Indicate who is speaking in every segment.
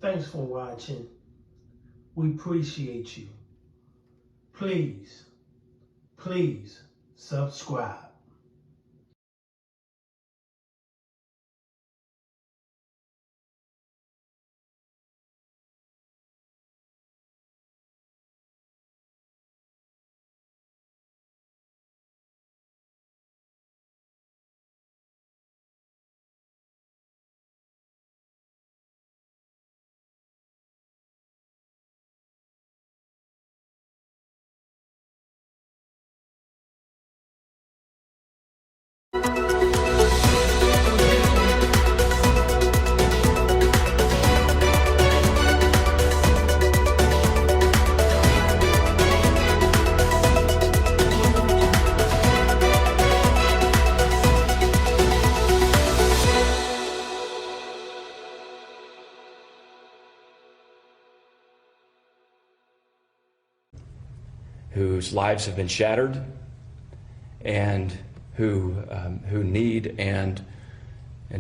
Speaker 1: Thanks for watching. We appreciate you. Please subscribe.
Speaker 2: Whose lives have been shattered and who need and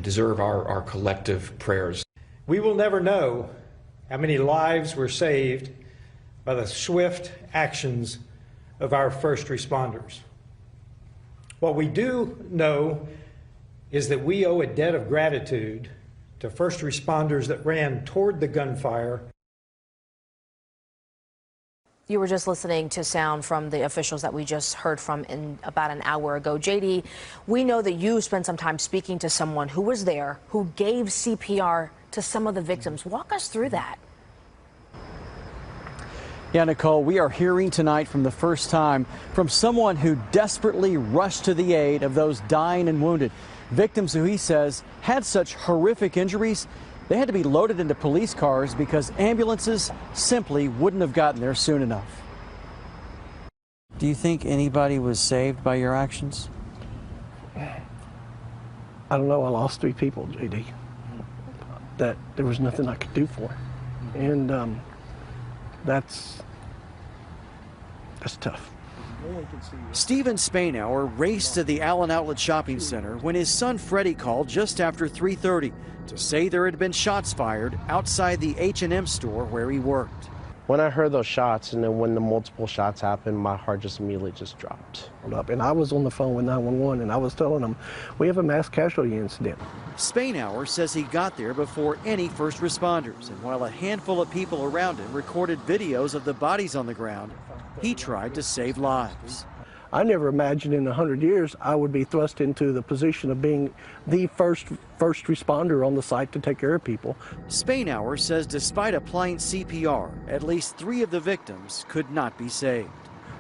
Speaker 2: deserve our collective prayers.
Speaker 3: We will never know how many lives were saved by the swift actions of our first responders. What we do know is that we owe a debt of gratitude to first responders that ran toward the gunfire.
Speaker 4: You were just listening to sound from the officials that we just heard from about an hour ago. JD, we know that you spent some time speaking to someone who was there, who gave CPR to some of the victims. Walk us through that.
Speaker 5: Yeah, Nicole, we are hearing tonight from the first time from someone who desperately rushed to the aid of those dying and wounded. Victims who he says had such horrific injuries, they had to be loaded into police cars because ambulances simply wouldn't have gotten there soon enough. Do you think anybody was saved by your actions?
Speaker 6: I don't know. I lost 3 people, JD, that there was nothing I could do for. And that's tough.
Speaker 5: Stephen Spainhour raced to the Allen Outlet Shopping Center when his son Freddie called just after 3:30 to say there had been shots fired outside the H&M store where he worked.
Speaker 7: When I heard those shots and then when the multiple shots happened, my heart just immediately just dropped.
Speaker 6: And I was on the phone with 911 and I was telling them, we have a mass casualty incident.
Speaker 5: Spainhour says he got there before any first responders, and while a handful of people around him recorded videos of the bodies on the ground, he tried to save lives.
Speaker 6: I never imagined in 100 years I would be thrust into the position of being the first responder on the site to take care of people.
Speaker 5: Spainhour says despite applying CPR, at least 3 of the victims could not be saved.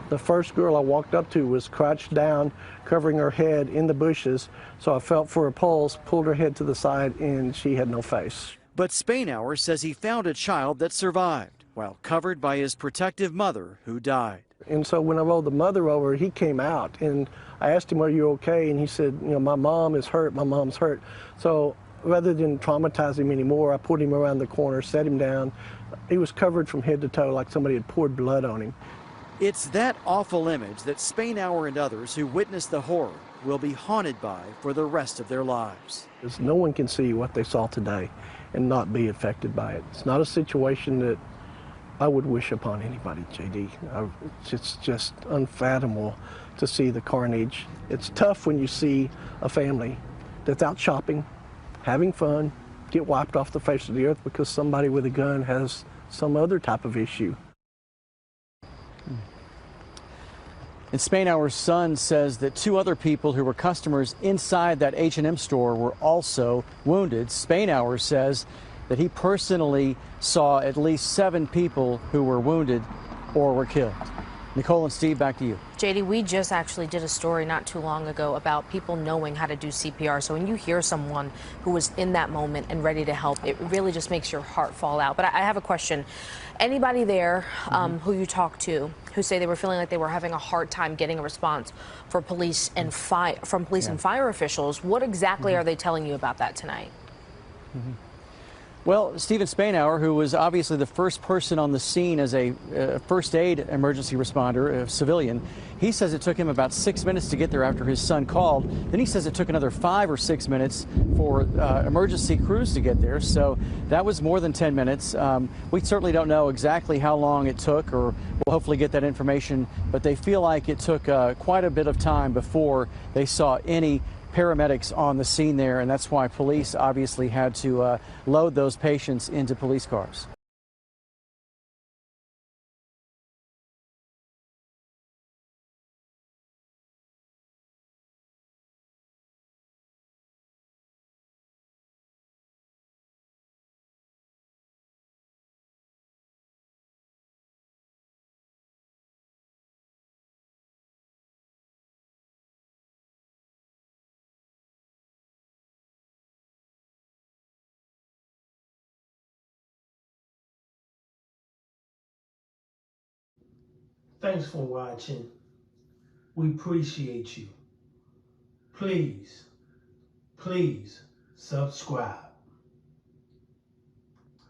Speaker 6: The first girl I walked up to was crouched down, covering her head in the bushes, so I felt for her pulse, pulled her head to the side, and she had no face.
Speaker 5: But Spainhour says he found a child that survived, while covered by his protective mother who died.
Speaker 6: And so when I rolled the mother over, he came out, and I asked him, are you okay? And he said, you know, my mom is hurt, my mom's hurt. So rather than traumatize him anymore, I pulled him around the corner, set him down. He was covered from head to toe like somebody had poured blood on him.
Speaker 5: It's that awful image that Spainhour and others who witnessed the horror will be haunted by for the rest of their lives.
Speaker 6: Because no one can see what they saw today and not be affected by it. It's not a situation that I would wish upon anybody, JD. It's just unfathomable to see the carnage. It's tough when you see a family that's out shopping, having fun, get wiped off the face of the earth because somebody with a gun has some other type of issue.
Speaker 5: And Spainhour's son says that 2 other people who were customers inside that H&M store were also wounded. Spainhour says that he personally saw at least 7 people who were wounded or were killed. Nicole and Steve, back to you.
Speaker 4: JD, we just actually did a story not too long ago about people knowing how to do CPR. So when you hear someone who was in that moment and ready to help, it really just makes your heart fall out. But I have a question. Anybody there who you talked to who say they were feeling like they were having a hard time getting a response for police and and fire officials, what exactly are they telling you about that tonight?
Speaker 5: Well, Stephen Spanauer, who was obviously the first person on the scene as a first aid emergency responder, a civilian, he says it took him about 6 minutes to get there after his son called. Then he says it took another 5 or 6 minutes for emergency crews to get there. So that was more than 10 minutes. We certainly don't know exactly how long it took, or we'll hopefully get that information, but they feel like it took quite a bit of time before they saw any paramedics on the scene there, and that's why police obviously had to load those patients into police cars.
Speaker 1: Thanks for watching. We appreciate you. Please subscribe.